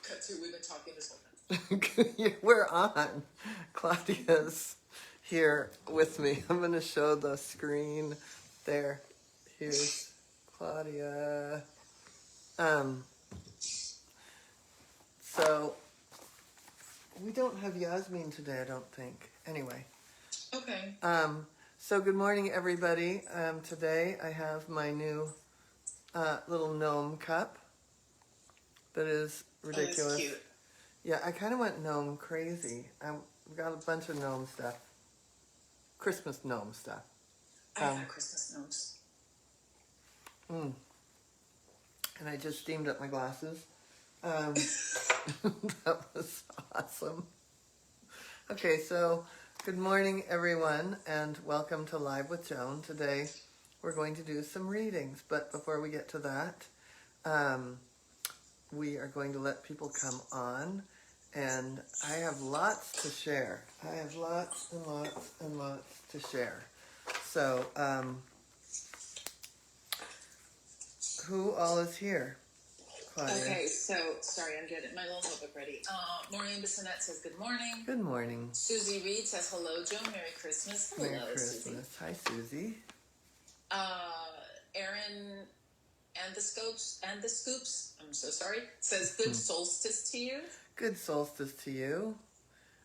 Cut to, we've been talking this whole time. We're on. Claudia's here with me. I'm going to show the screen there. Here's Claudia. So we don't have Yasmin today, I don't think. Anyway. Okay. So good morning, everybody. Today I have my new little gnome cup that is ridiculous. Oh, that's cute. Yeah, I kind of went gnome crazy. We've got a bunch of gnome stuff. Christmas gnome stuff. I have Christmas gnomes. And I just steamed up my glasses. That was awesome. Okay, so good morning, everyone, and welcome to Live with Joan. Today we're going to do some readings, but before we get to that, we are going to let people come on, and I have lots to share. I have lots and lots and lots to share. So, who all is here? Claudia. Okay, so, sorry, I'm getting my little notebook ready. Maureen Bissonette says good morning. Good morning. Susie Reed says hello, Joan. Merry Christmas. Hello, Merry Christmas. Susie. Hi, Susie. Erin and the Scoops, I'm so sorry, says good solstice to you. Good solstice to you.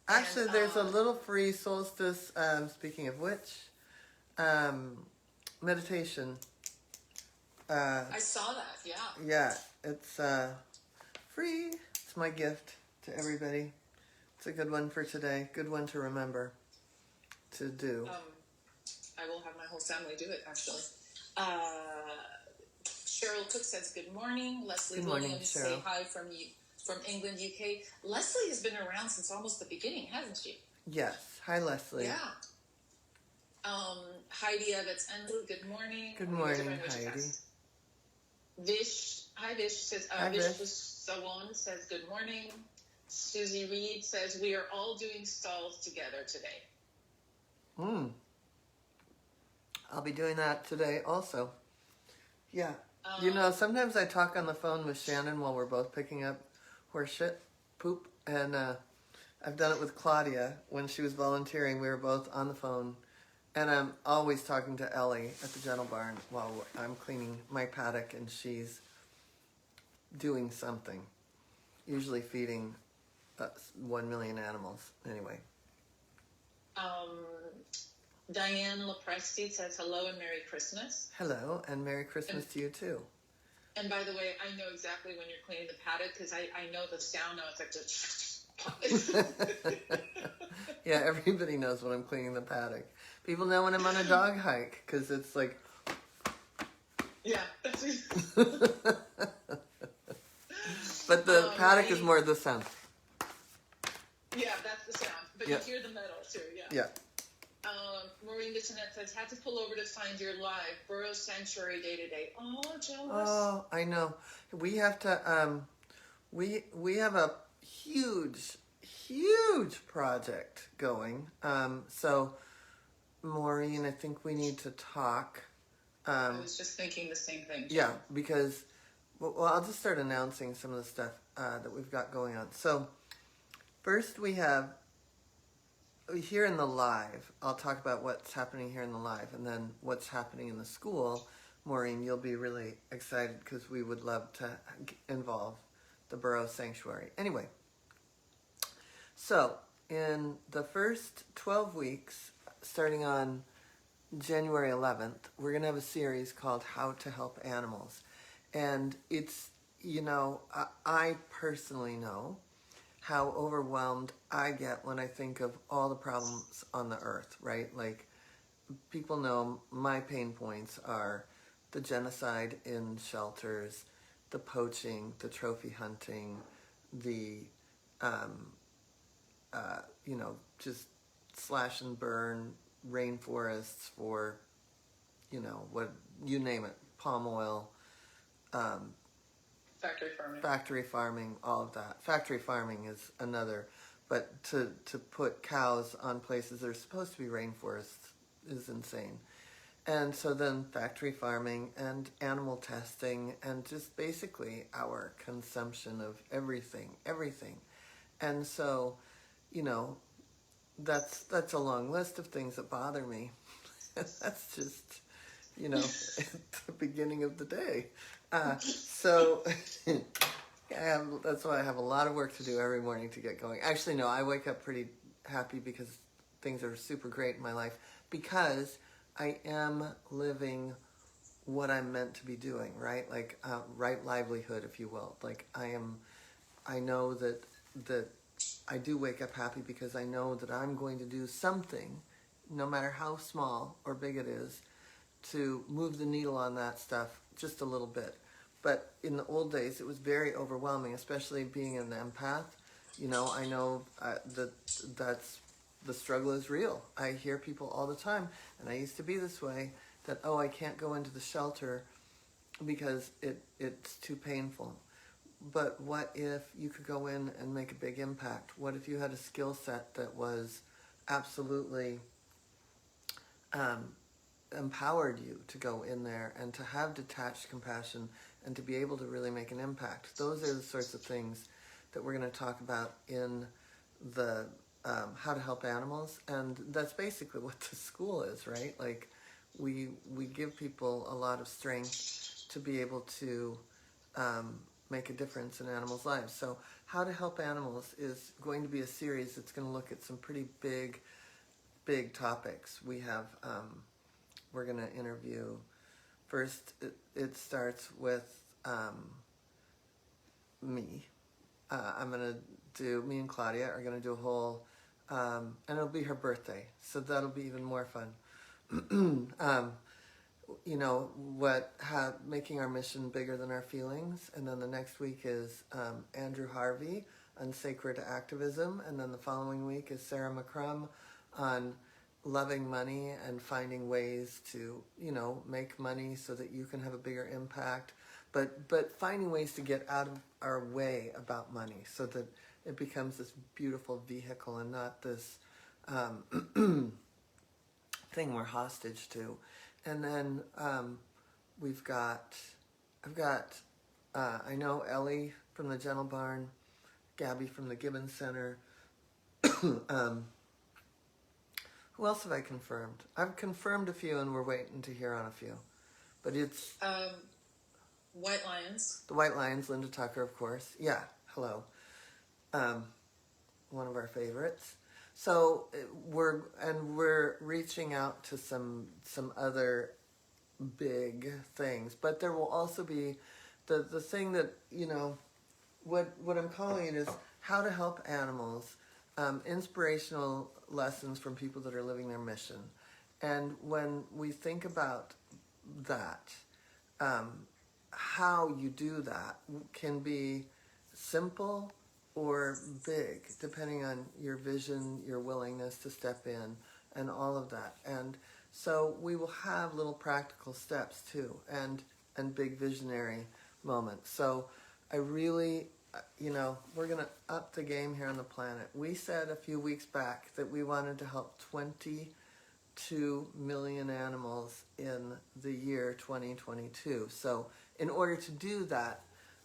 Actually, there's a little free solstice, speaking of which, meditation. I saw that, yeah. Yeah, it's free. It's my gift to everybody. It's a good one for today. Good one to remember to do. I will have my whole family do it, actually. Cheryl Cook says good morning. Leslie Good morning, Williams Cheryl. say hi from England, UK. Leslie has been around since almost the beginning, hasn't she? Yes. Hi, Leslie. Yeah. Heidi Evans Endley, good morning. Good morning, Heidi. Vish says, Hi, Vish Vish. Sawon says good morning. Susie Reed says we are all doing stalls together today. I'll be doing that today also. Yeah. Sometimes I talk on the phone with Shannon while we're both picking up horse shit, poop, and I've done it with Claudia when she was volunteering. We were both on the phone, and I'm always talking to Ellie at the Gentle Barn while I'm cleaning my paddock, and she's doing something, usually feeding 1 million animals. Anyway. Diane Lepresti says hello and Merry Christmas. Hello, and Merry Christmas to you too. And by the way, I know exactly when you're cleaning the paddock because I know the sound now. It's like Yeah, everybody knows when I'm cleaning the paddock. People know when I'm on a dog hike because it's like. Yeah, that's it. But the paddock is more the sound. Yeah, that's the sound. But Yeah. you hear the metal too. Yeah. Yeah. Maureen Bissonette says, had to pull over to find your live. Burrow Sanctuary day to day. Oh, jealous. Oh, I know. We have to, we have a huge project going. So, Maureen, I think we need to talk. I was just thinking the same thing. Yeah, because, well, I'll just start announcing some of the stuff that we've got going on. So, first we have, here in the live, I'll talk about what's happening here in the live, and then what's happening in the school. Maureen, you'll be really excited because we would love to involve the Burrow Sanctuary. Anyway, so in the first 12 weeks, starting on January 11th, we're going to have a series called How to Help Animals. And it's, I personally know how overwhelmed I get when I think of all the problems on the earth, right? Like, people know my pain points are the genocide in shelters, the poaching, the trophy hunting, the, just slash and burn rainforests for, what, you name it, palm oil, Factory farming, all of that. Factory farming is another, but to put cows on places that are supposed to be rainforests is insane. And so then factory farming and animal testing and just basically our consumption of everything. And so, you know, that's a long list of things that bother me. That's just, you know, at the beginning of the day. So that's why I have a lot of work to do every morning to get going. Actually, no, I wake up pretty happy because things are super great in my life because I am living what I'm meant to be doing, right? Like right livelihood, if you will. Like I know that I do wake up happy because I know that I'm going to do something, no matter how small or big it is, to move the needle on that stuff just a little bit. But in the old days, it was very overwhelming, especially being an empath. You know, I know that's the struggle is real. I hear people all the time, and I used to be this way, that, oh, I can't go into the shelter because it's too painful. But what if you could go in and make a big impact? What if you had a skill set that was absolutely empowered you to go in there and to have detached compassion and to be able to really make an impact? Those are the sorts of things that we're going to talk about in the how to help animals, and that's basically what the school is, right? Like we give people a lot of strength to be able to make a difference in animals' lives. So how to help animals is going to be a series that's going to look at some pretty big topics. We're going to interview first. It starts with me. Me and Claudia are going to do a whole, and it'll be her birthday, so that'll be even more fun. You know, making our mission bigger than our feelings. And then the next week is Andrew Harvey on sacred activism. And then the following week is Sarah McCrum on loving money and finding ways to, you know, make money so that you can have a bigger impact. But finding ways to get out of our way about money so that it becomes this beautiful vehicle and not this thing we're hostage to. And then I know Ellie from the Gentle Barn, Gabby from the Gibbons Center. Who else have I confirmed? I've confirmed a few and we're waiting to hear on a few. But it's... White Lions. The White Lions, Linda Tucker, of course. Yeah, hello. One of our favorites. So we're reaching out to some other big things, but there will also be the thing that, you know, what I'm calling it is how to help animals, inspirational lessons from people that are living their mission. And when we think about that, how you do that can be simple or big, depending on your vision, your willingness to step in, and all of that. And so we will have little practical steps too, and big visionary moments. So I really, you know, we're going to up the game here on the planet. We said a few weeks back that we wanted to help 22 million animals in the year 2022. So in order to do that,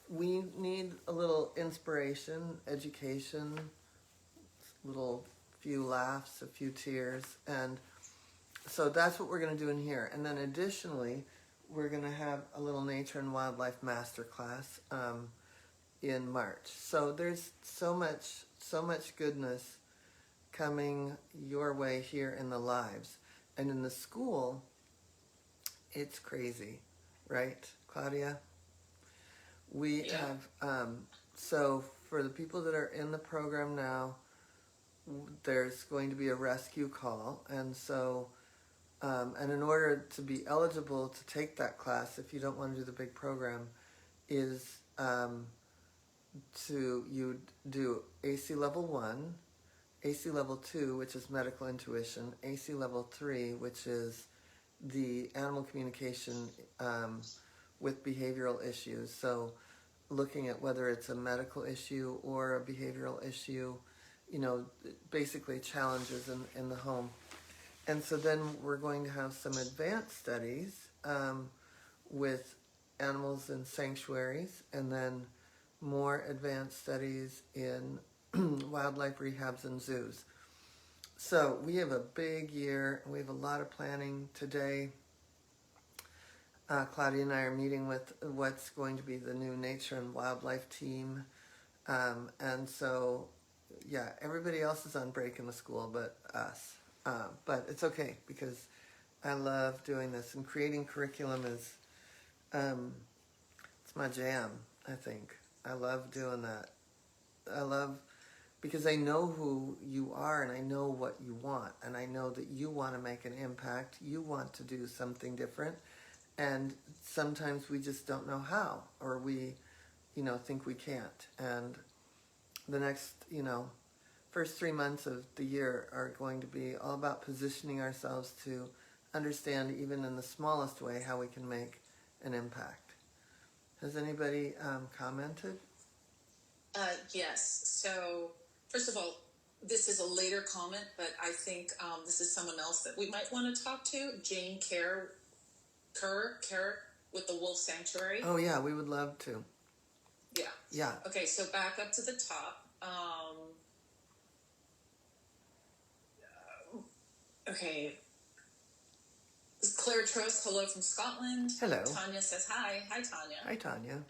we need a little inspiration, education, little few laughs, a few tears, and so that's what we're going to do in here. And then additionally, we're going to have a little nature and wildlife masterclass in March. So there's so much goodness coming your way here in the lives. And in the school, it's crazy, right, Claudia? We have, so for the people that are in the program now, there's going to be a rescue call. And so, and in order to be eligible to take that class, if you don't want to do the big program, is you do AC Level 1, AC Level 2, which is medical intuition, AC Level 3, which is the animal communication with behavioral issues. So looking at whether it's a medical issue or a behavioral issue, you know, basically challenges in the home. And so then we're going to have some advanced studies with animals in sanctuaries, and then more advanced studies in wildlife rehabs and zoos. So we have a big year. We have a lot of planning today. Claudia and I are meeting with what's going to be the new nature and wildlife team. And so, yeah, everybody else is on break in the school but us. But it's okay because I love doing this, and creating curriculum is, it's my jam, I think. I love doing that. I love, because I know who you are and I know what you want, and I know that you want to make an impact. You want to do something different, and sometimes we just don't know how, or we, think we can't. And the next, first 3 months of the year are going to be all about positioning ourselves to understand, even in the smallest way, how we can make an impact. Has anybody commented? Yes. So, first of all, this is a later comment, but I think this is someone else that we might want to talk to. Jane Carrera with the Wolf Sanctuary. Oh, yeah, we would love to. Yeah. Yeah. Okay, so back up to the top. Okay. Claire Trost, hello from Scotland. Hello. Tanya says hi. Hi, Tanya. Hi, Tanya.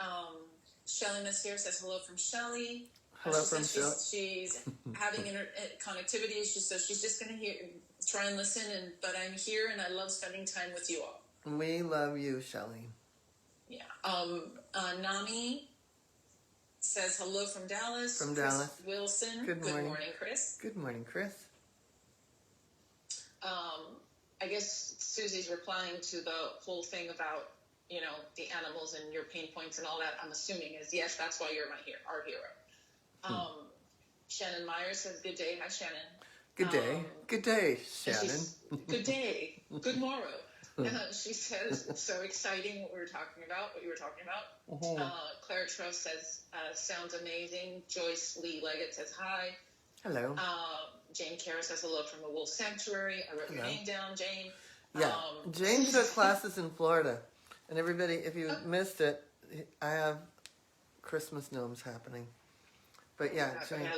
Shelley Messier says hello from Shelley. Hello from Shelley. She's having connectivity issues, so she's just going to try and listen. But I'm here, and I love spending time with you all. We love you, Shelley. Yeah. Nami says hello from Dallas. From Chris Dallas. Wilson. Good morning, Chris. Good morning, Chris. I guess Susie's replying to the whole thing about, the animals and your pain points and all that. I'm assuming is yes, that's why you're our hero. Shannon Myers says good day. Hi, Shannon. Good day. Good day, Shannon. Good day. Good morrow. She says, so exciting what you were talking about. Mm-hmm. Claire Trost says, sounds amazing. Joyce Lee Leggett says hi. Hello. Jane Carrera says hello from the Wolf Sanctuary. I wrote your name down, Jane. Yeah, Jane took classes in Florida. And everybody, if you missed it, I have Christmas gnomes happening. But yeah, Jane. I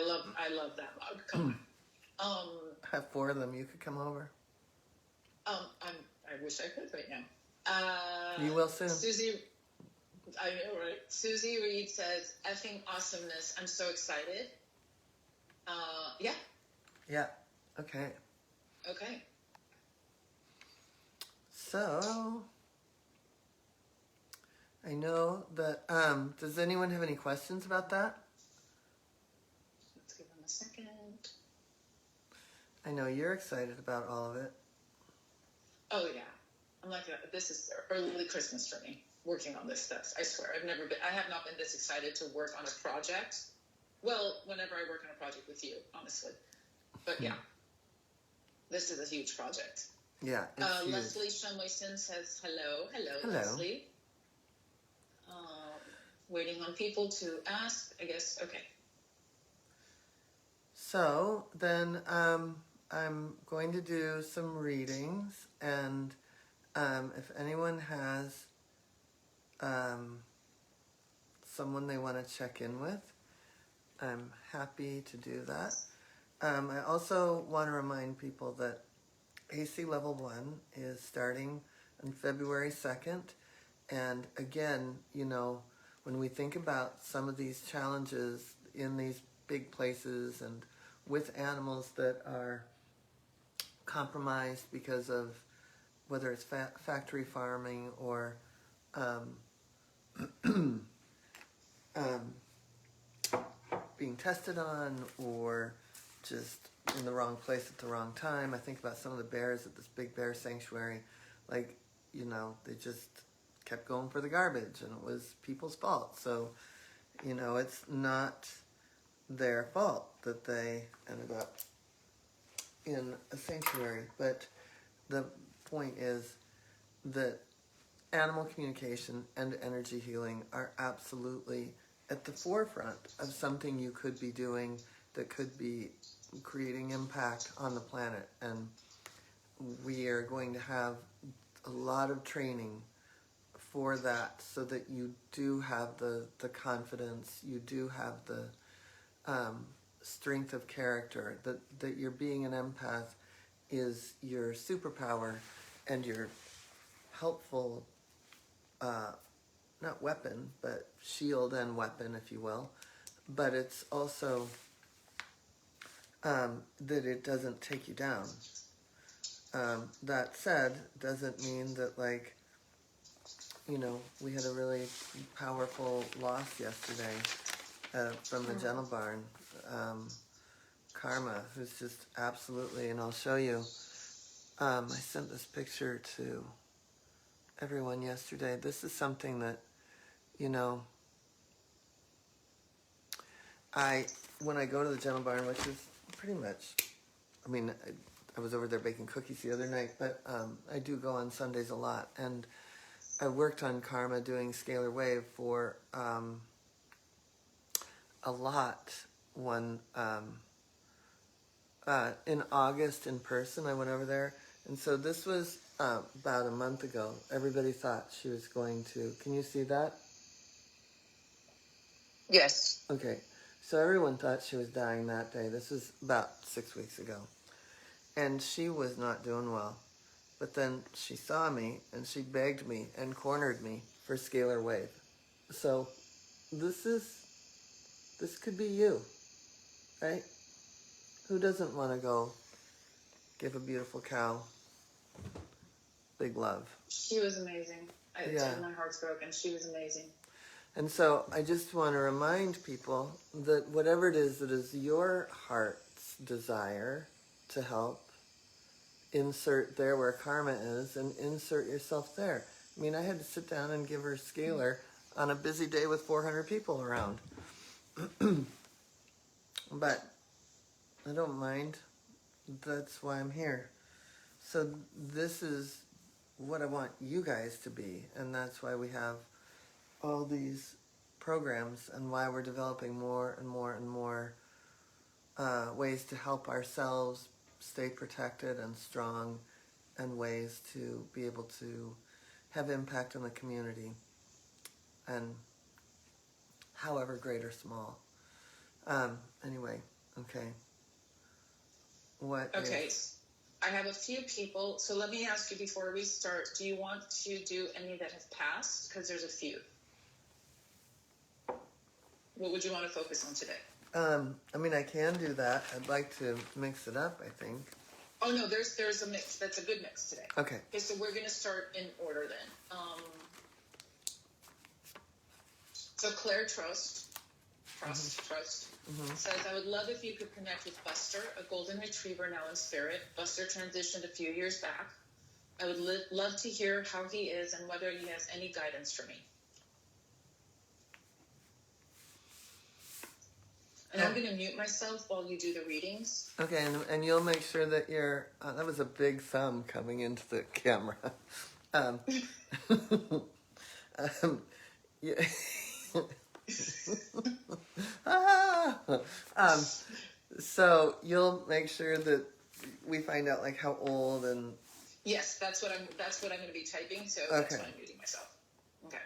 love that mug. Come on. I have 4 of them. You could come over. I wish I could right now. You will soon. Susie, I know, right? Susie Reed says, effing awesomeness. I'm so excited. Yeah. Yeah. Okay. Okay. So, I know that, does anyone have any questions about that? Let's give them a second. I know you're excited about all of it. Oh, yeah. I'm like, this is early Christmas for me, working on this stuff. I swear, I have not been this excited to work on a project. Well, whenever I work on a project with you, honestly. But yeah, this is a huge project. Yeah, it's huge. Leslie Shumwayson says hello. Hello, Leslie. Waiting on people to ask, I guess. Okay. So then I'm going to do some readings, and if anyone has someone they want to check in with, I'm happy to do that. I also want to remind people that AC Level 1 is starting on February 2nd. And again, when we think about some of these challenges in these big places and with animals that are compromised because of whether it's factory farming or being tested on, or just in the wrong place at the wrong time. I think about some of the bears at this big bear sanctuary, they just kept going for the garbage, and it was people's fault. So, it's not their fault that they ended up in a sanctuary. But the point is that animal communication and energy healing are absolutely at the forefront of something you could be doing that could be creating impact on the planet. And we are going to have a lot of training for that, so that you do have the confidence, you do have the strength of character, that your being an empath is your superpower and your helpful, not weapon, but shield and weapon, if you will. But it's also that it doesn't take you down. That said, doesn't mean that, like, we had a really powerful loss yesterday from the Gentle Barn. Karma, who's just absolutely, and I'll show you. I sent this picture to everyone yesterday. This is something that, when I go to the Gentle Barn, which is pretty much, I was over there baking cookies the other night, but I do go on Sundays a lot, and I worked on Karma doing Scalar Wave for a lot. In August in person, I went over there, and so this was about a month ago. Everybody thought she was going to. Can you see that? Yes. Okay, so everyone thought she was dying that day. This was about 6 weeks ago, and she was not doing well. But then she saw me, and she begged me and cornered me for Scalar Wave. So this could be you, right? Who doesn't want to go give a beautiful cow big love? She was amazing. My heart's broken. She was amazing. And so I just want to remind people that whatever it is that is your heart's desire to help, insert there where Karma is, and insert yourself there. I had to sit down and give her Scalar on a busy day with 400 people around. But I don't mind. That's why I'm here. So this is what I want you guys to be, and that's why we have all these programs, and why we're developing more and more and more ways to help ourselves stay protected and strong, and ways to be able to have impact on the community, and however great or small. Anyway, okay. Okay. I have a few people, so let me ask you before we start, do you want to do any that have passed? Because there's a few. What would you want to focus on today? I can do that. I'd like to mix it up, I think. Oh, no, there's a mix. That's a good mix today. Okay. Okay, so we're going to start in order then. So Claire Trust says, I would love if you could connect with Buster, a golden retriever now in spirit. Buster transitioned a few years back. I would love to hear how he is and whether he has any guidance for me. And I'm going to mute myself while you do the readings. Okay, and you'll make sure that you're... that was a big thumb coming into the camera. Yeah. So you'll make sure that we find out, like, how old and... Yes, that's what I'm going to be typing, so that's why I'm muting myself. Okay.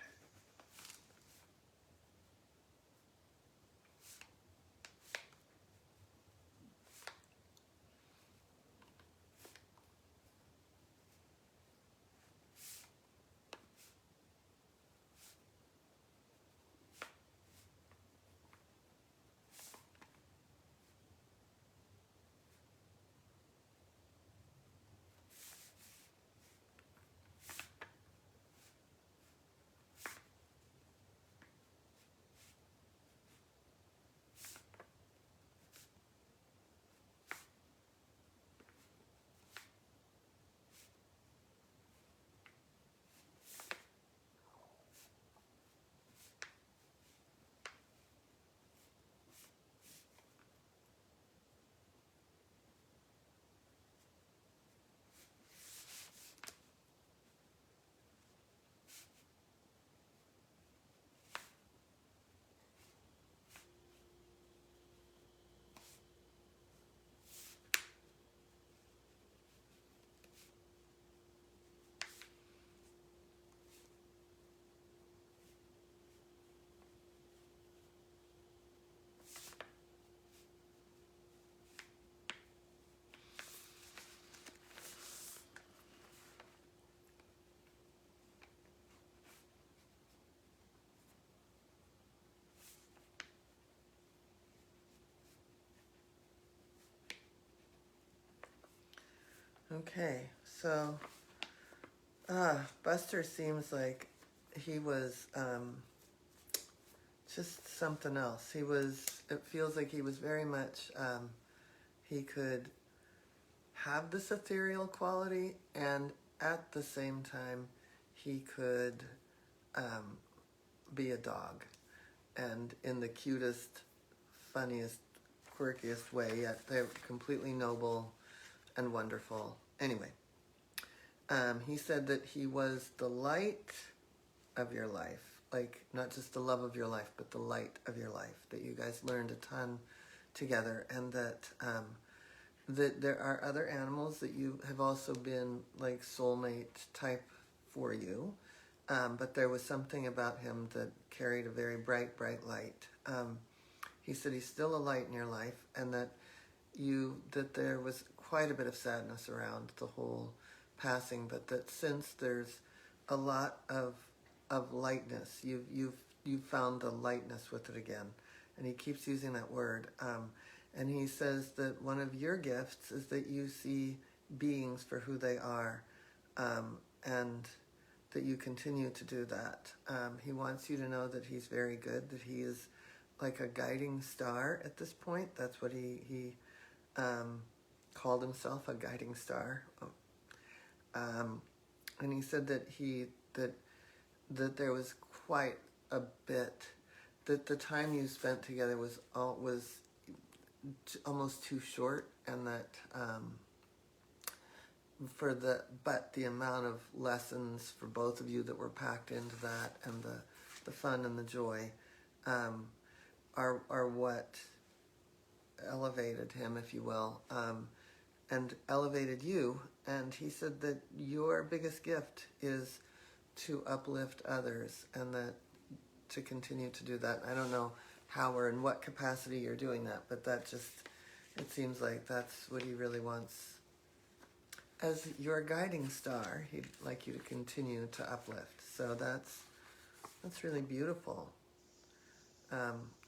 Okay, so Buster seems like he was just something else. It feels like he was very much, he could have this ethereal quality, and at the same time, he could be a dog. And in the cutest, funniest, quirkiest way, yet they're completely noble and wonderful. Anyway, he said that he was the light of your life, like not just the love of your life, but the light of your life, that you guys learned a ton together, and that that there are other animals that you have also been like soulmate type for you, but there was something about him that carried a very bright, bright light. He said he's still a light in your life, and that there was quite a bit of sadness around the whole passing, but that since there's a lot of lightness, you've found the lightness with it again, and he keeps using that word. And he says that one of your gifts is that you see beings for who they are, and that you continue to do that. He wants you to know that he's very good, that he is like a guiding star at this point. That's what he called himself, a guiding star. And he said that that there was quite a bit, that the time you spent together was almost too short, and that but the amount of lessons for both of you that were packed into that, and the fun and the joy, are what elevated him, if you will, and elevated you. And he said that your biggest gift is to uplift others, and that to continue to do that. I don't know how or in what capacity you're doing that, but it seems like that's what he really wants. As your guiding star, he'd like you to continue to uplift. So that's really beautiful.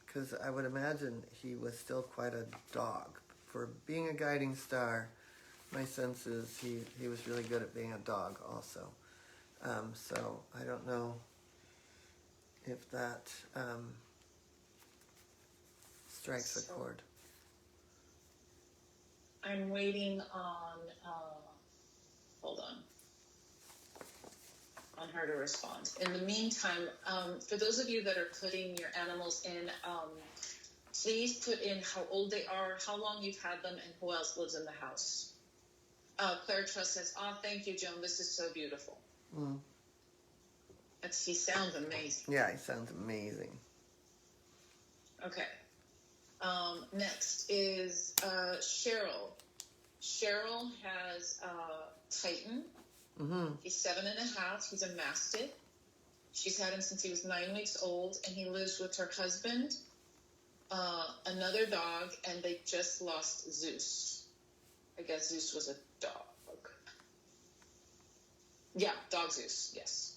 Because I would imagine he was still quite a dog. For being a guiding star, my sense is he was really good at being a dog also. So I don't know if that strikes a chord. I'm waiting on, hold on her to respond. In the meantime, for those of you that are putting your animals in, please put in how old they are, how long you've had them, and who else lives in the house. Claire Trust says, thank you, Joan. This is so beautiful. Mm. He sounds amazing. Yeah, he sounds amazing. Okay. Next is Cheryl. Cheryl has Titan. Mm-hmm. He's 7.5. He's a Mastiff. She's had him since he was 9 weeks old, and he lives with her husband, another dog, and they just lost Zeus. I guess Zeus was a dog. Yeah, dog Zeus, yes.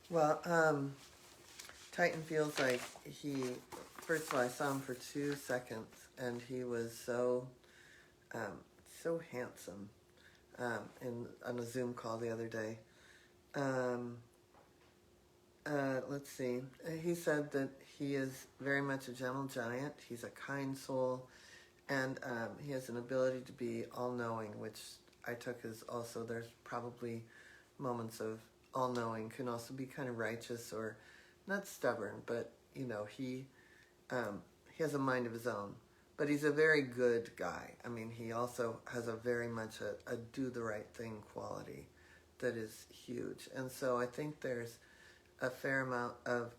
Well, Titan feels like he. First of all, I saw him for 2 seconds, and he was um, so handsome. On a Zoom call the other day. Um, let's see. He said that he is very much a gentle giant. He's a kind soul, and he has an ability to be all-knowing, which I took as also there's probably moments of all-knowing can also be kind of righteous or not stubborn, but he has a mind of his own. But he's a very good guy. I mean, he also has a very much a do the right thing quality that is huge. And so I think there's a fair amount of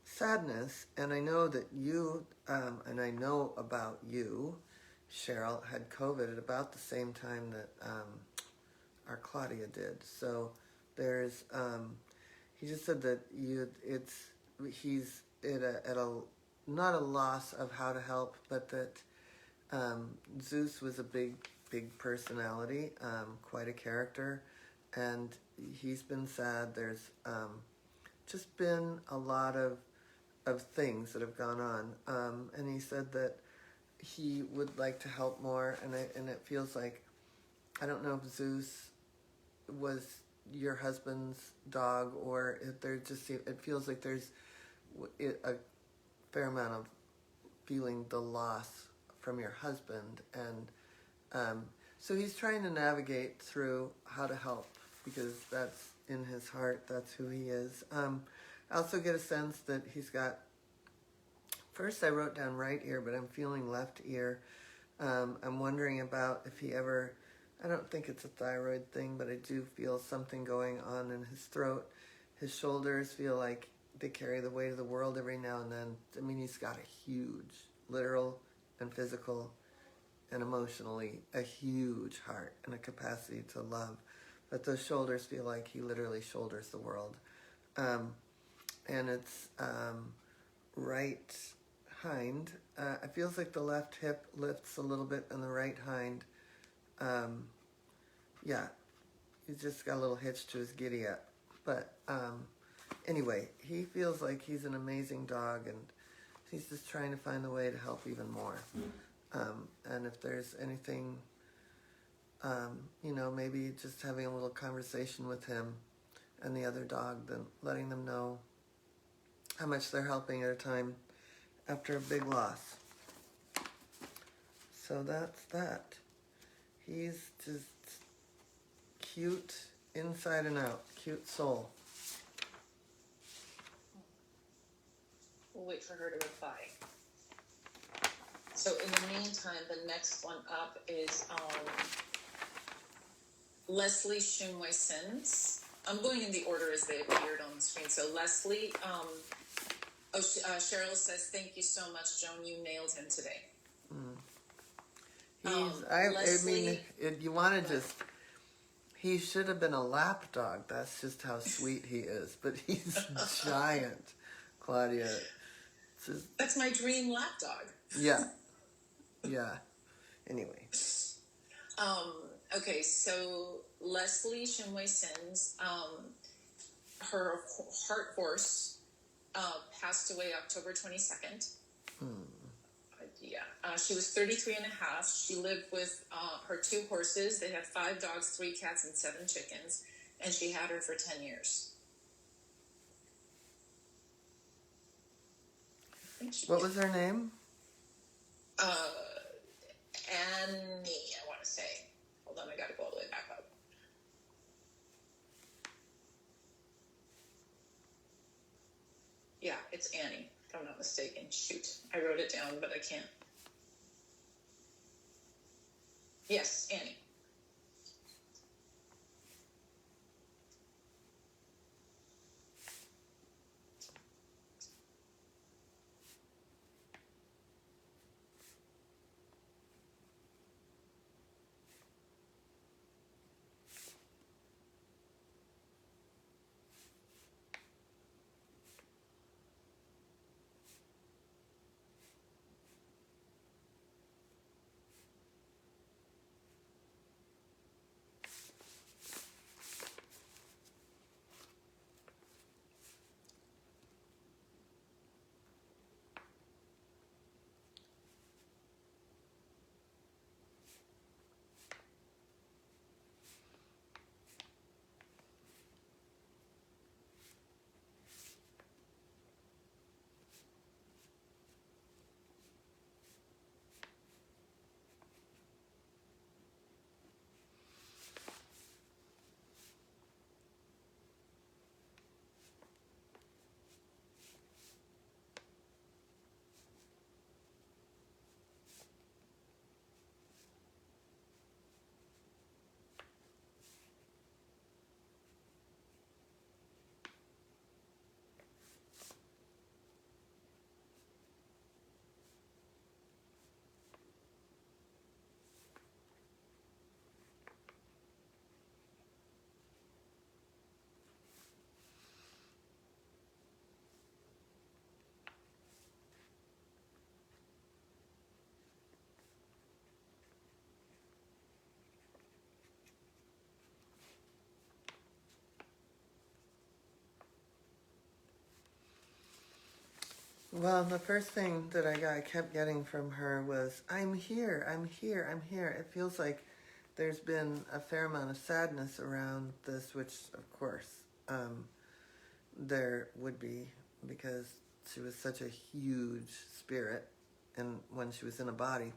sadness. And I know that you, and I know about you, Cheryl, had COVID at about the same time that our Claudia did. So there's, he just said that he's at a not a loss of how to help, but that Zeus was a big personality, quite a character, and he's been sad. There's just been a lot of things that have gone on, and he said that he would like to help more, and it feels like, I don't know if Zeus was your husband's dog, or if it feels like there's a fair amount of feeling the loss from your husband, and so he's trying to navigate through how to help, because that's in his heart, that's who he is. I also get a sense that he's got, first I wrote down right ear, but I'm feeling left ear. I'm wondering about if he ever, I don't think it's a thyroid thing, but I do feel something going on in his throat. His shoulders feel like they carry the weight of the world every now and then. I mean, he's got a huge, literal and physical and emotionally, a huge heart and a capacity to love. But those shoulders feel like he literally shoulders the world. And it's right hind. It feels like the left hip lifts a little bit and the right hind. Yeah, he's just got a little hitch to his giddy up. But anyway, he feels like he's an amazing dog, and he's just trying to find a way to help even more. And if there's anything, maybe just having a little conversation with him and the other dog, then letting them know how much they're helping at a time after a big loss. So that's that. He's just cute inside and out. Cute soul. We'll wait for her to reply. So in the meantime, the next one up is Leslie Shumway-Sins. I'm going in the order as they appeared on the screen. So Leslie, Cheryl says, thank you so much, Joan. You nailed him today. Leslie, you want to just, he should have been a lap dog. That's just how sweet he is. But he's giant, Claudia. That's my dream lap dog. Yeah. Yeah. Anyway. Okay, so Leslie Shumway-Sins, her heart horse passed away October 22nd. Yeah. She was 33 and a half. She lived with her 2 horses. They had 5 dogs, 3 cats, and 7 chickens. And she had her for 10 years. What was her name? Annie, I want to say. Hold on, I got to go all the way back up. Yeah, it's Annie, if I'm not mistaken. Shoot, I wrote it down, but I can't. Yes, Annie. Well, the first thing that I kept getting from her was, I'm here, I'm here, I'm here. It feels like there's been a fair amount of sadness around this, which, of course, there would be, because she was such a huge spirit and when she was in a body.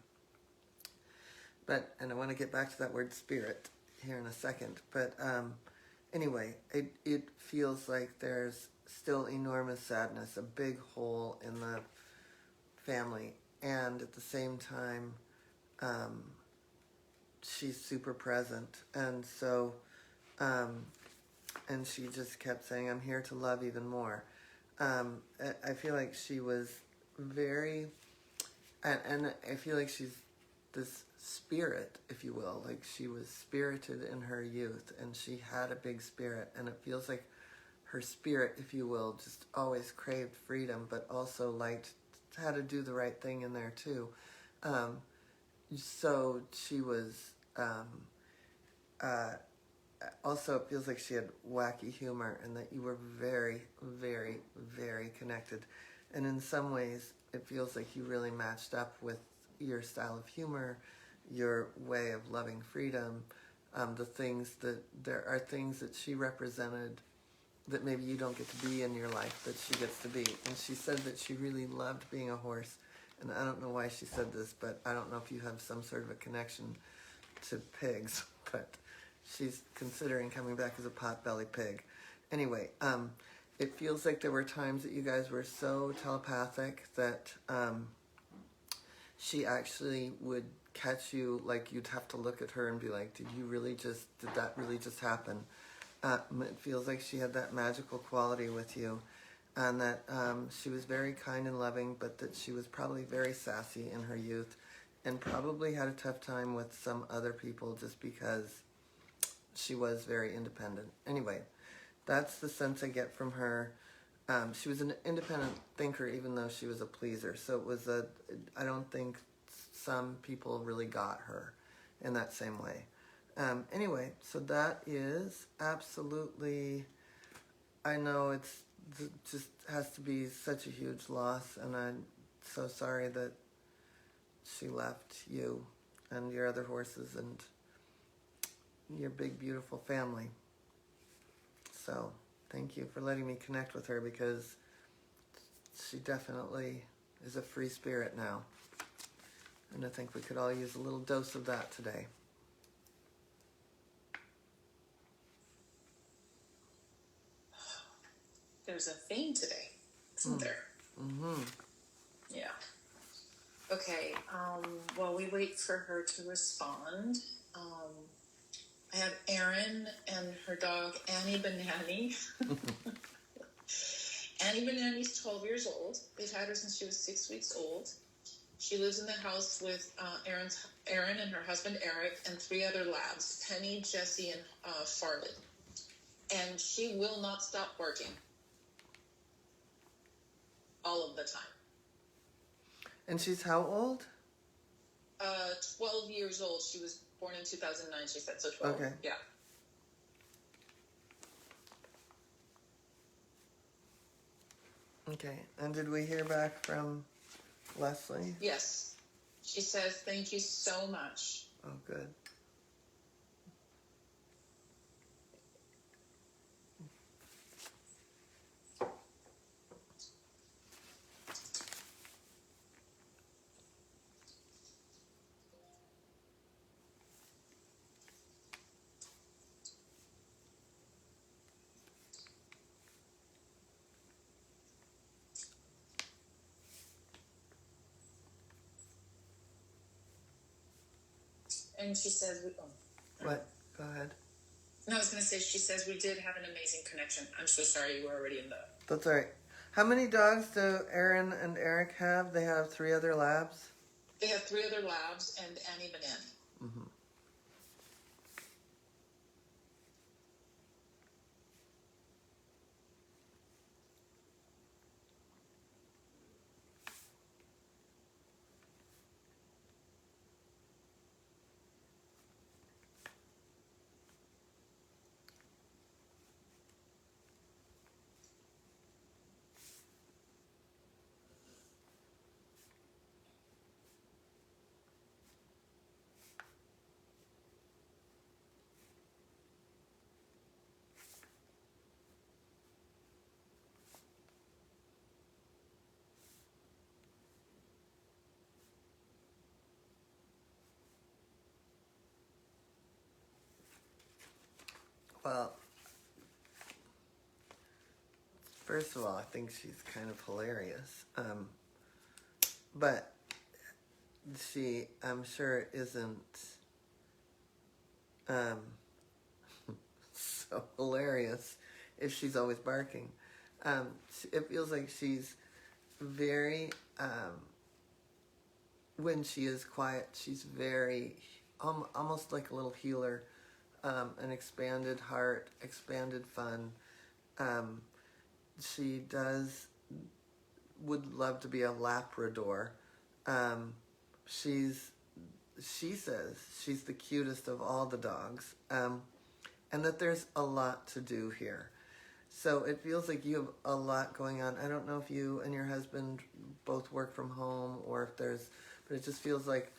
And I want to get back to that word spirit here in a second. But anyway, it feels like there's still enormous sadness, a big hole in the family, and at the same time, um, she's super present, and so, and she just kept saying, "I'm here to love even more." I feel like she was very, and I feel like she's this spirit, if you will, like she was spirited in her youth, and she had a big spirit, and it feels like her spirit, if you will, just always craved freedom, but also liked how to do the right thing in there too. Um, so she was, uh, also it feels like she had wacky humor and that you were very, very, very connected. And in some ways, it feels like you really matched up with your style of humor, your way of loving freedom, the things that, there are things that she represented that maybe you don't get to be in your life that she gets to be. And she said that she really loved being a horse. And I don't know why she said this, but I don't know if you have some sort of a connection to pigs, but she's considering coming back as a pot-belly pig. Anyway, it feels like there were times that you guys were so telepathic that she actually would catch you, like you'd have to look at her and be like, did that really just happen? It feels like she had that magical quality with you, and that she was very kind and loving, but that she was probably very sassy in her youth, and probably had a tough time with some other people just because she was very independent. Anyway, that's the sense I get from her. She was an independent thinker, even though she was a pleaser. So I don't think some people really got her in that same way. Anyway, so that is absolutely, I know it just has to be such a huge loss, and I'm so sorry that she left you and your other horses and your big, beautiful family. So thank you for letting me connect with her, because she definitely is a free spirit now. And I think we could all use a little dose of that today. There's a theme today, isn't there? Mm-hmm. Yeah. Okay. While we wait for her to respond, I have Erin and her dog Annie Banani. Annie Banani's 12 years old. They've had her since she was 6 weeks old. She lives in the house with Erin and her husband Eric and 3 other labs, Penny, Jessie, and Farley. And she will not stop barking all of the time. And she's how old? 12 years old. She was born in 2009, she said, so 12. Okay. Yeah. Okay. And did we hear back from Leslie? Yes. She says, thank you so much. Oh, good. And she says, What? Go ahead. No, I was going to say, she says, we did have an amazing connection. I'm so sorry you were already in the... That's all right. How many dogs do Erin and Eric have? They have 3 other labs? They have 3 other labs and Annie Banani. Mm-hmm. Well, first of all, I think she's kind of hilarious. But she, I'm sure, isn't so hilarious if she's always barking. It feels like she's very, when she is quiet, she's very, almost like a little healer, an expanded heart, expanded fun. She would love to be a Labrador. She says she's the cutest of all the dogs, and that there's a lot to do here. So it feels like you have a lot going on. I don't know if you and your husband both work from home or if there's, but it just feels like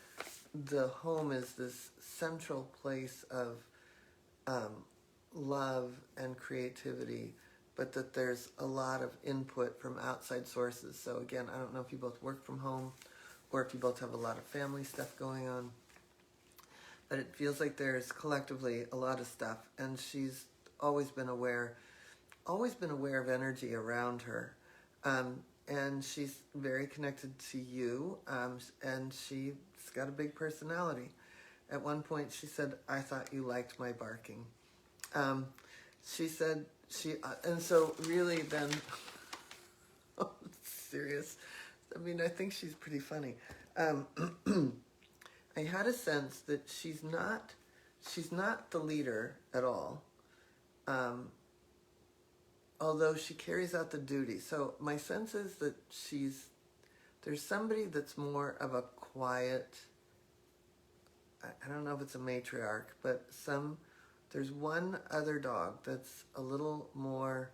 the home is this central place of love and creativity, but that there's a lot of input from outside sources. So again, I don't know if you both work from home or if you both have a lot of family stuff going on, but it feels like there's collectively a lot of stuff, and she's always been aware of energy around her, and she's very connected to you, and she's got a big personality. At one point she said, "I thought you liked my barking." She said and so really then, oh, serious. I mean, I think she's pretty funny. I had a sense that she's not the leader at all, although she carries out the duty. So my sense is that there's somebody that's more of a quiet, I don't know if it's a matriarch, but there's one other dog that's a little more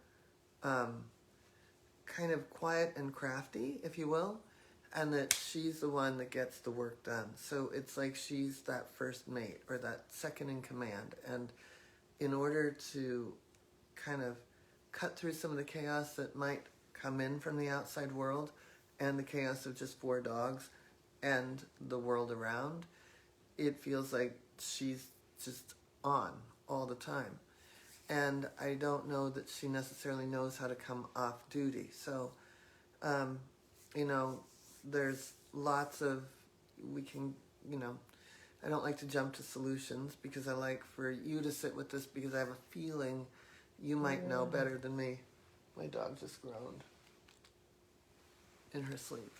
kind of quiet and crafty, if you will, and that she's the one that gets the work done. So it's like she's that first mate or that second in command. And in order to kind of cut through some of the chaos that might come in from the outside world and the chaos of just 4 dogs and the world around, it feels like she's just on all the time. And I don't know that she necessarily knows how to come off duty. So, there's lots of, I don't like to jump to solutions because I like for you to sit with this because I have a feeling you might know better than me. My dog just groaned in her sleep.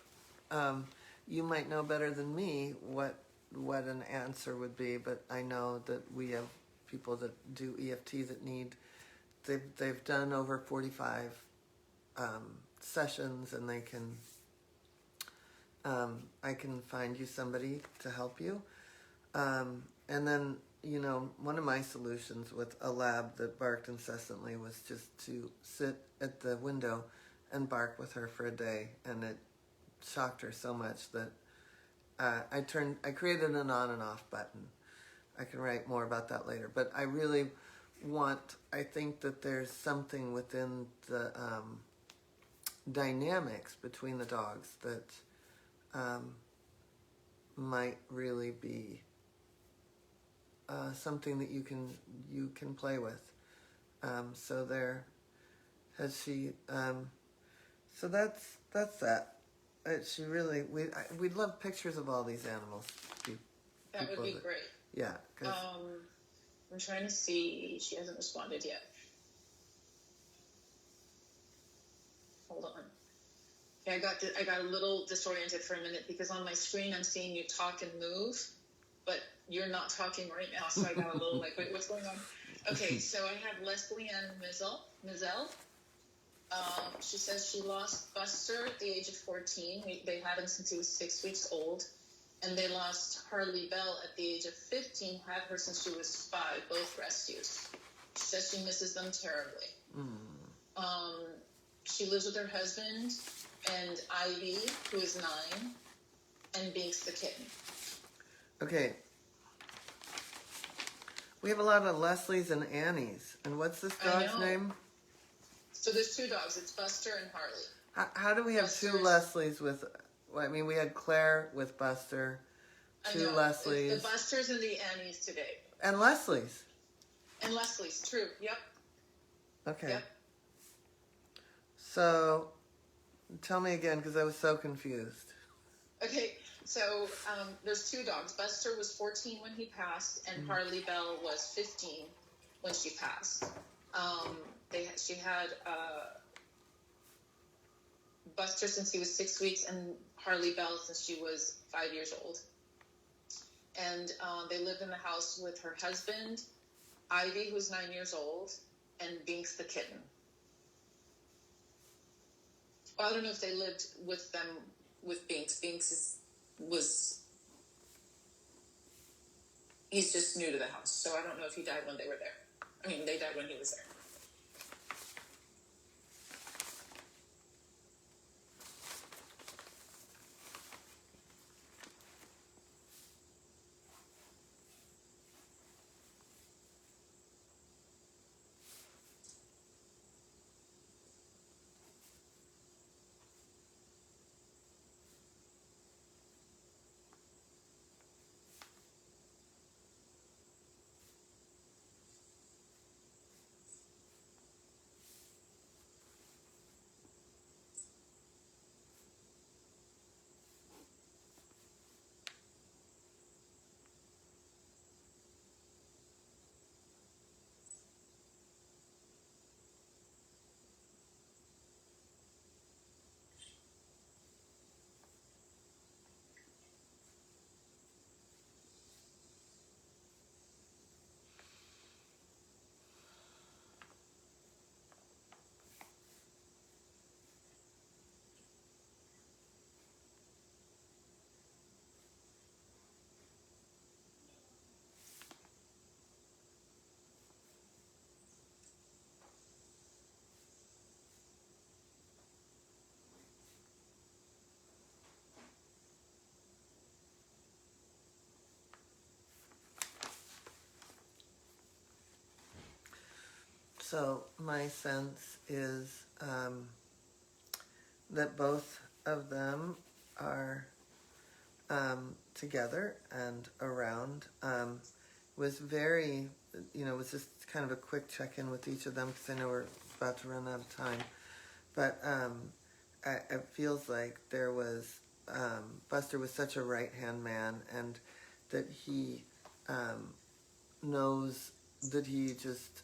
You might know better than me what an answer would be, but I know that we have people that do EFT that they've done over 45 sessions, and they can I can find you somebody to help you. And then, one of my solutions with a lab that barked incessantly was just to sit at the window and bark with her for a day, and it shocked her so much that I created an on and off button. I can write more about that later, but I really I think that there's something within the dynamics between the dogs that might really be something that you can play with. So there has she. So that's that. She really we'd love pictures of all these animals. That would be great. Yeah. I'm trying to see. She hasn't responded yet. Hold on. Okay, I got a little disoriented for a minute because on my screen I'm seeing you talk and move, but you're not talking right now, so I got a little like, wait, what's going on? Okay, so I have Leslie Ann Mizell. She says she lost Buster at the age of 14. They had him since he was 6 weeks old. And they lost Harley Bell at the age of 15, had her since she was 5, both rescues. She says she misses them terribly. She lives with her husband and Ivy, who is 9, and Binks the kitten. Okay. We have a lot of Leslies and Annies. And what's this dog's name? So there's 2 dogs. It's Buster and Harley. How do we have 2 Leslies with... I mean, we had Claire with Buster, 2 Leslies. The Busters and the Annies today. And Leslie's. And Leslie's, true. Yep. Okay. Yep. So, tell me again, because I was so confused. Okay, so there's two dogs. Buster was 14 when he passed, and Harley Bell was 15 when she passed. She had Buster since he was 6 weeks, and Harley Bell since she was 5 years old. And they lived in the house with her husband, Ivy, who's 9 years old, and Binks the kitten. Well, I don't know if they lived with them with Binks. He's just new to the house, so I don't know if he died when they were there. I mean, they died when he was there. So, my sense is that both of them are together and around. Was very, it was just kind of a quick check-in with each of them because I know we're about to run out of time. But it feels like there was, Buster was such a right-hand man, and that he knows that he just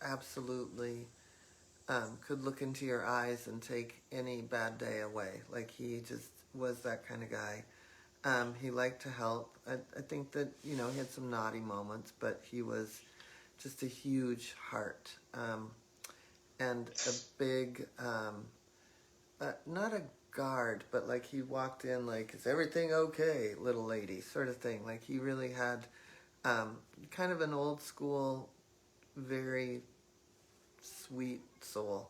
absolutely could look into your eyes and take any bad day away. Like, he just was that kind of guy. He liked to help. I think that, he had some naughty moments, but he was just a huge heart. And a big, not a guard, but like he walked in like, is everything okay, little lady, sort of thing. Like, he really had kind of an old school, very sweet soul.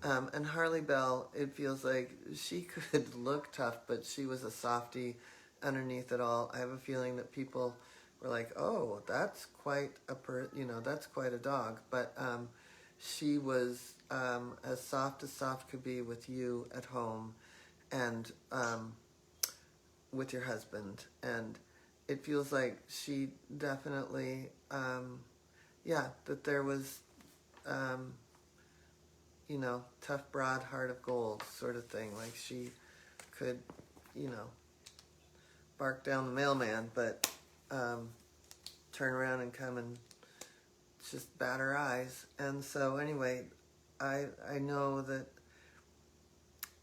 And Harley Bell, it feels like she could look tough, but she was a softie underneath it all. I have a feeling that people were like, oh, that's quite that's quite a dog. But she was as soft could be with you at home and with your husband. And it feels like she definitely, that there was, tough, broad heart of gold sort of thing. Like, she could, bark down the mailman, but turn around and come and just bat her eyes. And so anyway, I know that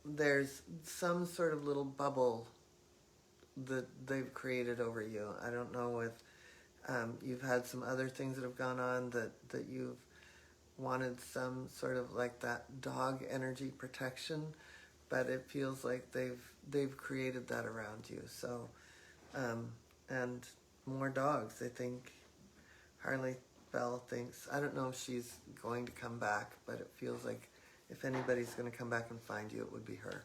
there's some sort of little bubble that they've created over you. I don't know if you've had some other things that have gone on that you've wanted some sort of like that dog energy protection, but it feels like they've created that around you. So, and more dogs. I think Harley Bell thinks, I don't know if she's going to come back, but it feels like if anybody's going to come back and find you, it would be her.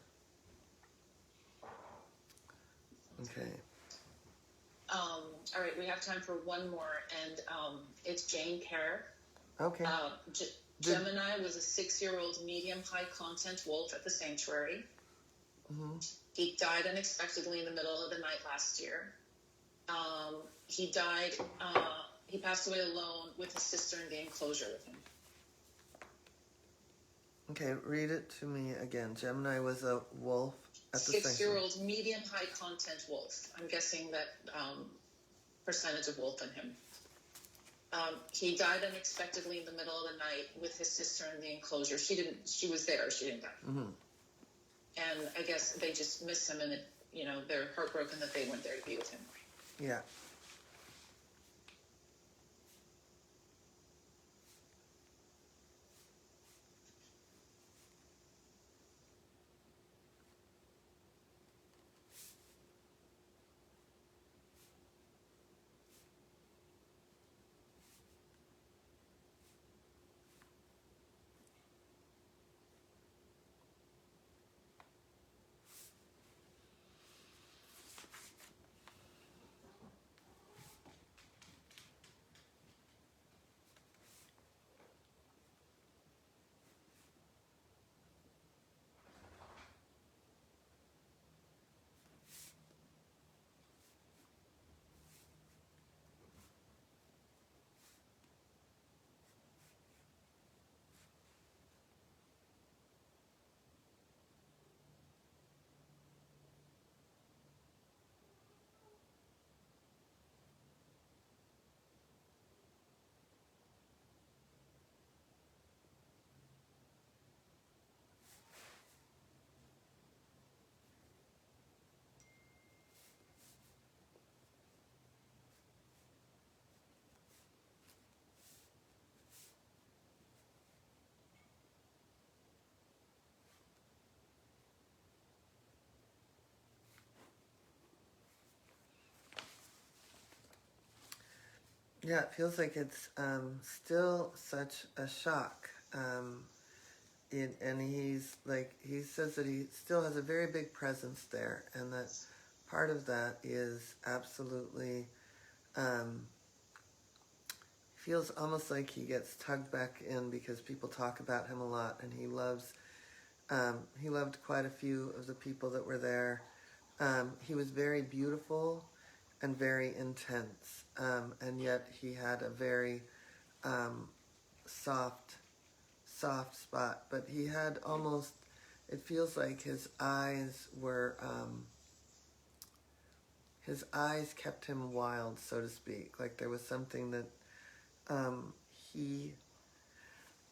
Okay. All right, we have time for one more, and it's Jane Carrera. Okay. Gemini was a 6-year-old medium high content wolf at the sanctuary. Mm-hmm. He died unexpectedly in the middle of the night last year. He died He passed away alone with his sister in the enclosure with him. Okay, read it to me again. Gemini was a wolf at the 6-year-old medium high content wolf. I'm guessing that percentage of wolf in him. He died unexpectedly in the middle of the night with his sister in the enclosure. She was there. She didn't die. Mm-hmm. And I guess they just miss him, and they're heartbroken that they went there to be with him. Yeah. Yeah, it feels like it's still such a shock. And he says that he still has a very big presence there, and that part of that is absolutely, feels almost like he gets tugged back in because people talk about him a lot, and he loved quite a few of the people that were there. He was very beautiful and very intense, and yet he had a very soft spot, but he had almost, it feels like his eyes kept him wild, so to speak. Like there was something that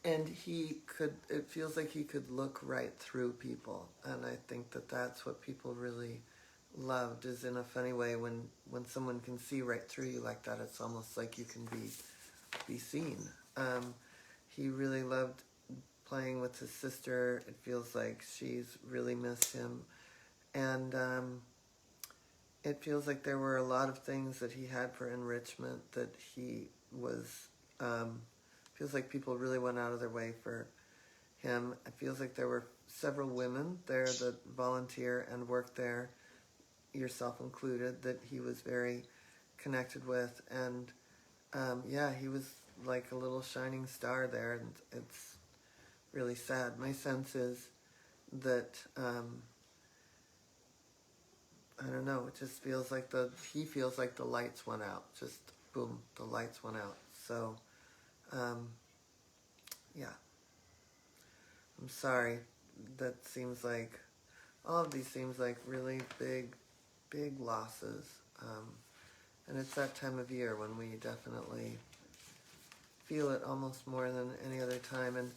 it feels like he could look right through people. And I think that that's what people really loved, is in a funny way, when someone can see right through you like that, it's almost like you can be seen. He really loved playing with his sister. It feels like she's really missed him. And it feels like there were a lot of things that he had for enrichment that he was, feels like people really went out of their way for him. It feels like there were several women there that volunteer and work there, yourself included, that he was very connected with. And he was like a little shining star there, and it's really sad. My sense is that I don't know, it just feels like he feels like the lights went out. Just boom, the lights went out. So yeah, I'm sorry. That seems like, all of these seems like really big losses. And it's that time of year when we definitely feel it almost more than any other time. And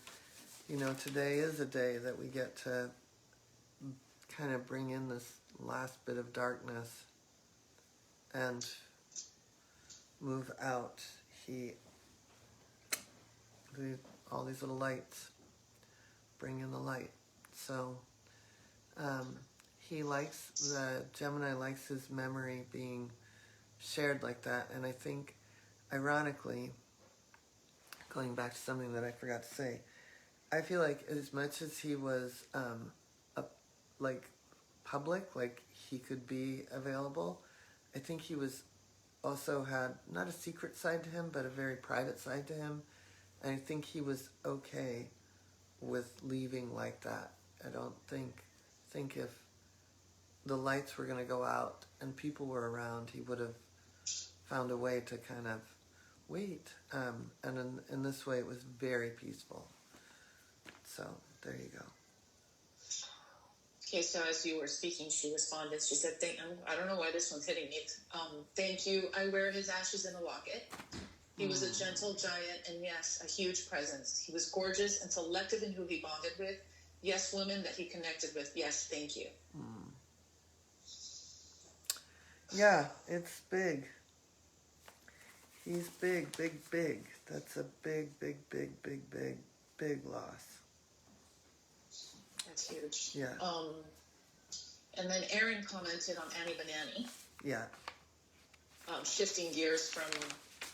today is a day that we get to kind of bring in this last bit of darkness and move out. All these little lights bring in the light. So the Gemini likes his memory being shared like that. And I think, ironically, going back to something that I forgot to say, I feel like as much as he was public, like he could be available, I think he was also had not a secret side to him, but a very private side to him. And I think he was okay with leaving like that. I don't think if the lights were going to go out and people were around, he would have found a way to kind of wait. And in this way, it was very peaceful. So there you go. Okay, so as you were speaking, she responded. She said, I don't know why this one's hitting me. Thank you. I wear his ashes in a locket. He was a gentle giant and, yes, a huge presence. He was gorgeous and selective in who he bonded with. Yes, women that he connected with. Yes, thank you. Yeah, it's big. He's big, big, big. That's a big, big, big, big, big, big loss. That's huge. Yeah. And then Erin commented on Annie Banani. Yeah. Shifting gears from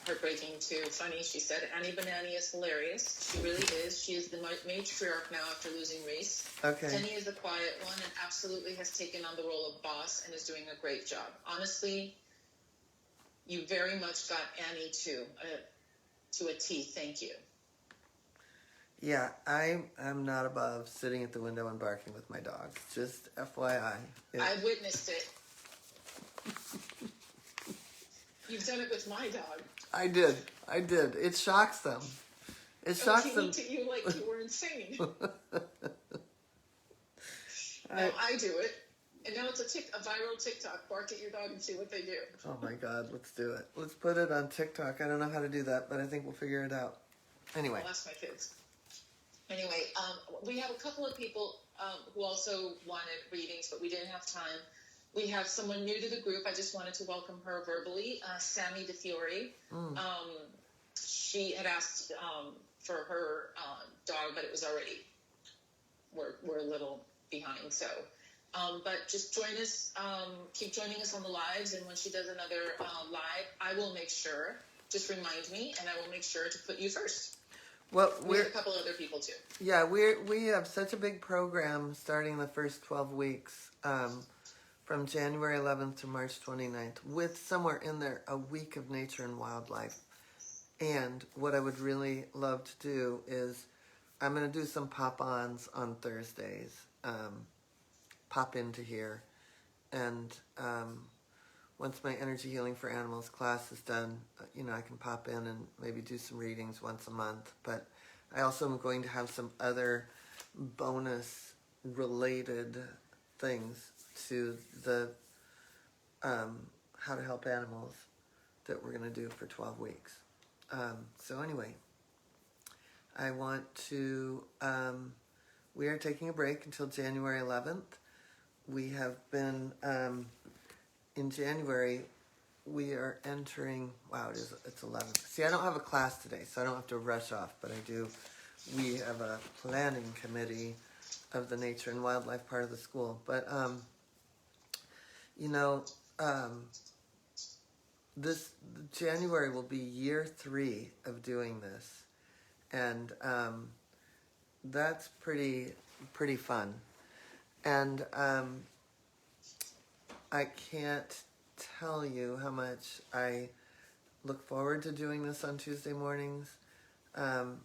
heartbreaking to funny, she said, Annie Banani is hilarious. She really is. She is the matriarch now after losing Reese. Okay. Penny is the quiet one and absolutely has taken on the role of boss and is doing a great job. Honestly, you very much got Annie to a T. Thank you. Yeah, I'm not above sitting at the window and barking with my dog. Just FYI. I witnessed it. You've done it with my dog. I did. It shocks them. It shocks them. Looked at you like you were insane. I do it. And now it's a viral TikTok. Bark at your dog and see what they do. Oh my God, let's do it. Let's put it on TikTok. I don't know how to do that, but I think we'll figure it out. Anyway. I'll ask my kids. Anyway, we have a couple of people who also wanted readings, but we didn't have time. We have someone new to the group. I just wanted to welcome her verbally, Sammy DeFiore. She had asked for her dog, but it was already, we're a little behind. So, but just join us, keep joining us on the lives. And when she does another live, I will make sure, just remind me, and I will make sure to put you first. Well, we have a couple other people too. Yeah, we have such a big program starting the first 12 weeks. From January 11th to March 29th, with somewhere in there a week of nature and wildlife. And what I would really love to do is, I'm going to do some pop-ons on Thursdays. Pop into here. And once my energy healing for animals class is done, I can pop in and maybe do some readings once a month. But I also am going to have some other bonus related things to the how to help animals that we're going to do for 12 weeks. So anyway, I want to, we are taking a break until January 11th. We have been, in January, we are entering, it's 11. See, I don't have a class today, so I don't have to rush off, but I do. We have a planning committee of the nature and wildlife part of the school. But, this January will be year 3 of doing this. And that's pretty fun. And I can't tell you how much I look forward to doing this on Tuesday mornings. And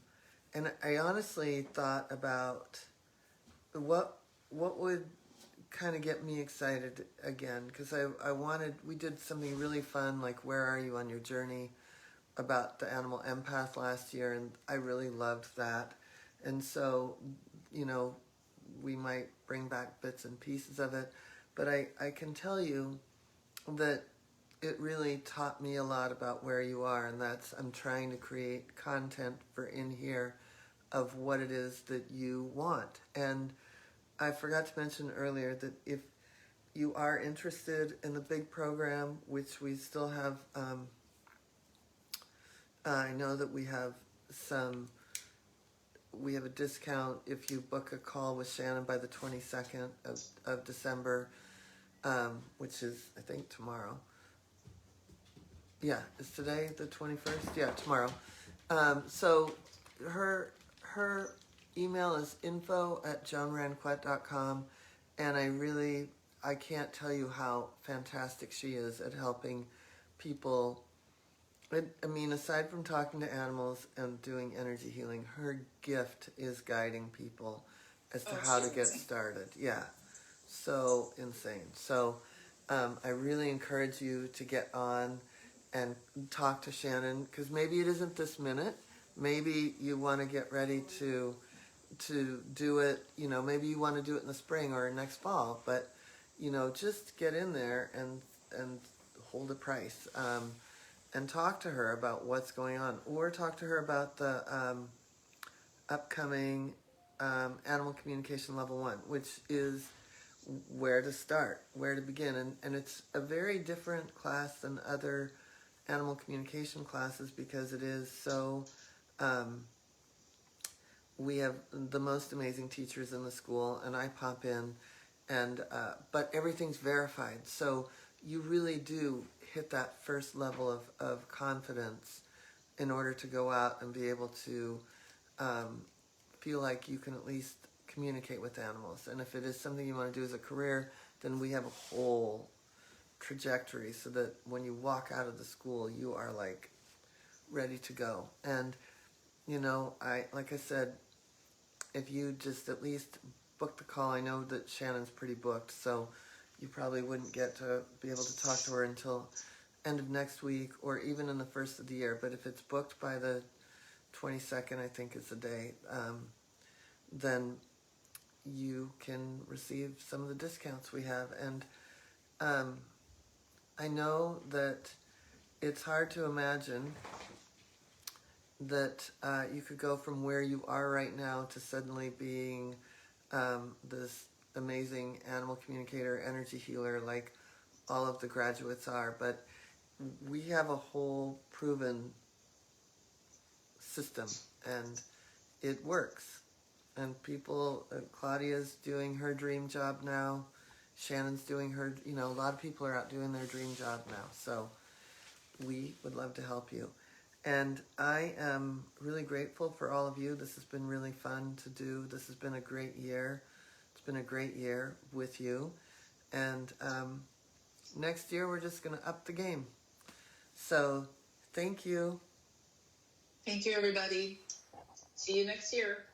I honestly thought about what would kind of get me excited again, because we did something really fun, like Where Are You on Your Journey, about the animal empath last year, and I really loved that. And so, we might bring back bits and pieces of it, but I can tell you that it really taught me a lot about where you are, and I'm trying to create content for in here of what it is that you want. And I forgot to mention earlier that if you are interested in the big program, which we still have, I know that we have a discount if you book a call with Shannon by the 22nd of December, which is, I think, tomorrow. Yeah, is today the 21st? Yeah, tomorrow. So her email is info@joanranquet.com, and I can't tell you how fantastic she is at helping people. I mean, aside from talking to animals and doing energy healing, her gift is guiding people as to how to get started. Yeah, so insane. So I really encourage you to get on and talk to Shannon, because maybe it isn't this minute. Maybe you want to get ready to do it. Maybe you want to do it in the spring or next fall. But just get in there and hold a price, and talk to her about what's going on, or talk to her about the upcoming Animal Communication Level 1, which is where to start, where to begin. And it's a very different class than other animal communication classes, because it is so, we have the most amazing teachers in the school, and I pop in, and but everything's verified. So you really do hit that first level of confidence in order to go out and be able to feel like you can at least communicate with animals. And if it is something you want to do as a career, then we have a whole trajectory so that when you walk out of the school, you are like ready to go. And like I said, if you just at least book the call, I know that Shannon's pretty booked, so you probably wouldn't get to be able to talk to her until end of next week or even in the first of the year. But if it's booked by the 22nd, I think is the day, then you can receive some of the discounts we have. And I know that it's hard to imagine that you could go from where you are right now to suddenly being this amazing animal communicator, energy healer, like all of the graduates are. But we have a whole proven system, and it works. And people, Claudia's doing her dream job now. Shannon's doing her, a lot of people are out doing their dream job now. So we would love to help you. And I am really grateful for all of you. This has been really fun to do. This has been a great year. It's been a great year with you. And next year, we're just going to up the game. So thank you. Thank you, everybody. See you next year.